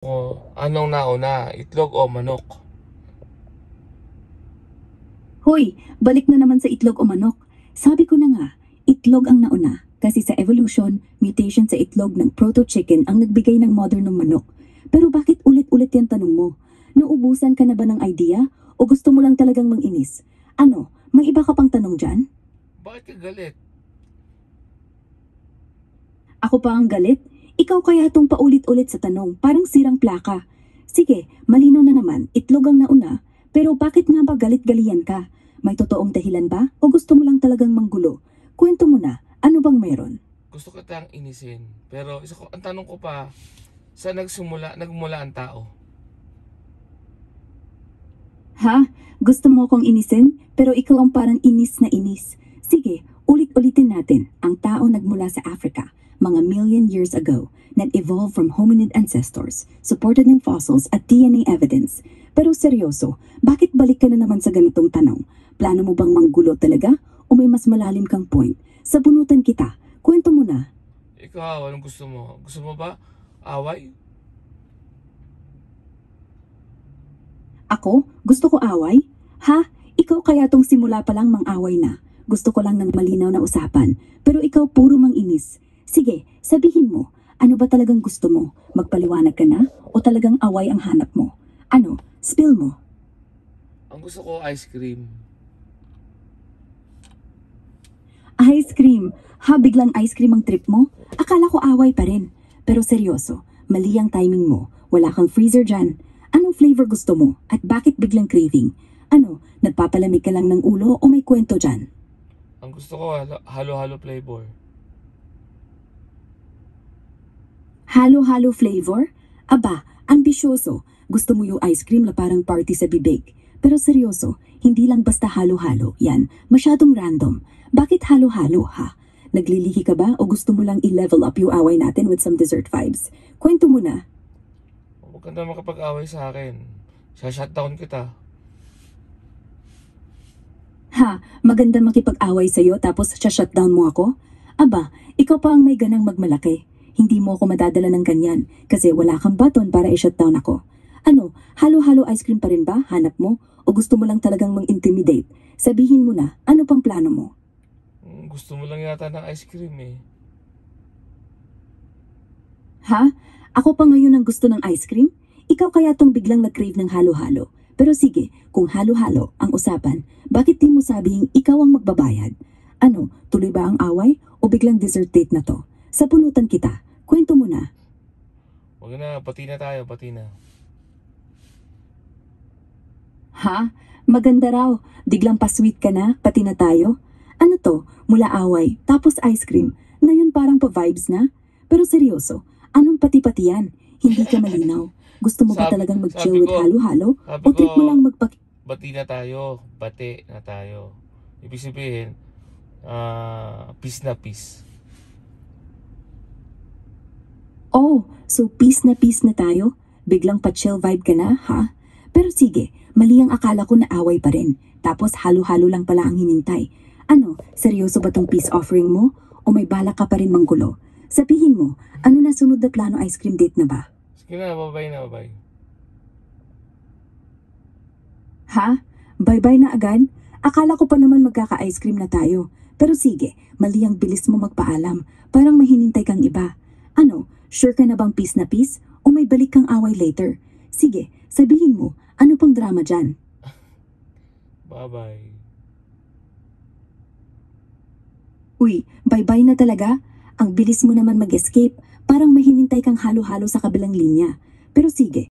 O, anong nauna, itlog o manok? Hoy, balik na naman sa itlog o manok. Sabi ko na nga, itlog ang nauna. Kasi sa evolution, mutation sa itlog ng proto-chicken ang nagbigay ng modernong manok. Pero bakit ulit-ulit yan tanong mo? Nauubusan ka na ba ng idea? O gusto mo lang talagang manginis? Ano, may iba ka pang tanong dyan? Bakit ka galit? Ako pa ang galit? Ikaw kaya itong paulit-ulit sa tanong, parang sirang plaka. Sige, malinaw na naman, itlog ang nauna. Pero bakit nga ba galit-galian ka? May totoong dahilan ba? O gusto mo lang talagang manggulo? Kwento mo na, ano bang meron? Gusto kitang inisin. Pero ang tanong ko pa, saan nagmula ang tao? Ha? Gusto mo akong inisin? Pero ikaw ang parang inis na inis. Sige, ulit-ulitin natin. Ang tao nagmula sa Africa, mga million years ago, nag-evolve from hominid ancestors, supported ng fossils at DNA evidence. Pero seryoso, bakit balik ka na naman sa ganitong tanong? Plano mo bang manggulo talaga? O may mas malalim kang point? Sabunutan kita. Kwento mo na. Ikaw, anong gusto mo? Gusto mo ba away? Ako? Gusto ko away? Ha? Ikaw kaya tong simula pa lang mang-away na. Gusto ko lang ng malinaw na usapan. Pero ikaw puro mang-inis. Sige, sabihin mo, ano ba talagang gusto mo? Magpaliwanag ka na? O talagang away ang hanap mo? Ano? Spill mo. Ang gusto ko ice cream. Ice cream. Ha, biglang ice cream ang trip mo? Akala ko away pa rin. Pero seryoso, mali ang timing mo. Wala kang freezer dyan. Anong flavor gusto mo? At bakit biglang craving? Ano, nagpapalamig ka lang ng ulo o may kwento dyan? Ang gusto ko halo-halo flavor. Halo-halo flavor? Aba, ambisyoso. Gusto mo yung ice cream na parang party sa bibig. Pero seryoso, hindi lang basta halo-halo. Yan, masyadong random. Bakit halo-halo ha? Naglilihi ka ba o gusto mo lang i-level up yung away natin with some dessert vibes? Kwento mo na. Huwag ka na makapag-away sa akin. Shutdown kita. Ha, maganda makipag-away sa'yo tapos shutdown mo ako? Aba, ikaw pa ang may ganang magmalaki. Hindi mo ako madadala ng ganyan kasi wala kang button para i-shutdown ako. Ano, halo-halo ice cream pa rin ba hanap mo? O gusto mo lang talagang mang-intimidate? Sabihin mo na, ano pang plano mo? Gusto mo lang yata ng ice cream eh. Ha? Ako pa ngayon ang gusto ng ice cream? Ikaw kaya tong biglang nag-crave ng halo-halo. Pero sige, kung halo-halo ang usapan, bakit di mo sabing ikaw ang magbabayad? Ano, tuloy ba ang away o biglang dessert date na to? Sabunutan kita. Kwento mo na. Huwag na, pati na tayo, pati na. Ha? Maganda raw. Biglang pa-sweet ka na, pati na tayo. Ano to? Mula away, tapos ice cream. Ngayon parang pa-vibes na? Pero seryoso, anong pati-pati yan? Hindi ka malinaw. Gusto mo ba talagang mag-chill with halo-halo? O trip mo lang bati na tayo. Bati na tayo. Ibig sabihin, peace na peace. Oh, so peace na tayo? Biglang pa-chill vibe ka na, ha? Pero sige, mali ang akala ko na away pa rin. Tapos halo-halo lang pala ang hinintay. Ano, seryoso ba tong peace offering mo? O may balak ka pa rin manggulo? Sabihin mo, ano na sunod na plano ice cream date na ba? Sige na, bye-bye na, bye-bye. Ha? Bye-bye na agad? Akala ko pa naman magkaka-ice cream na tayo. Pero sige, mali ang bilis mo magpaalam. Parang mahinintay kang iba. Ano, sure ka na bang peace na peace? O may balik kang away later? Sige, sabihin mo, ano pang drama dyan? Bye-bye. Uy, bye-bye na talaga? Ang bilis mo naman mag-escape. Parang mahinintay kang halo-halo sa kabilang linya. Pero sige,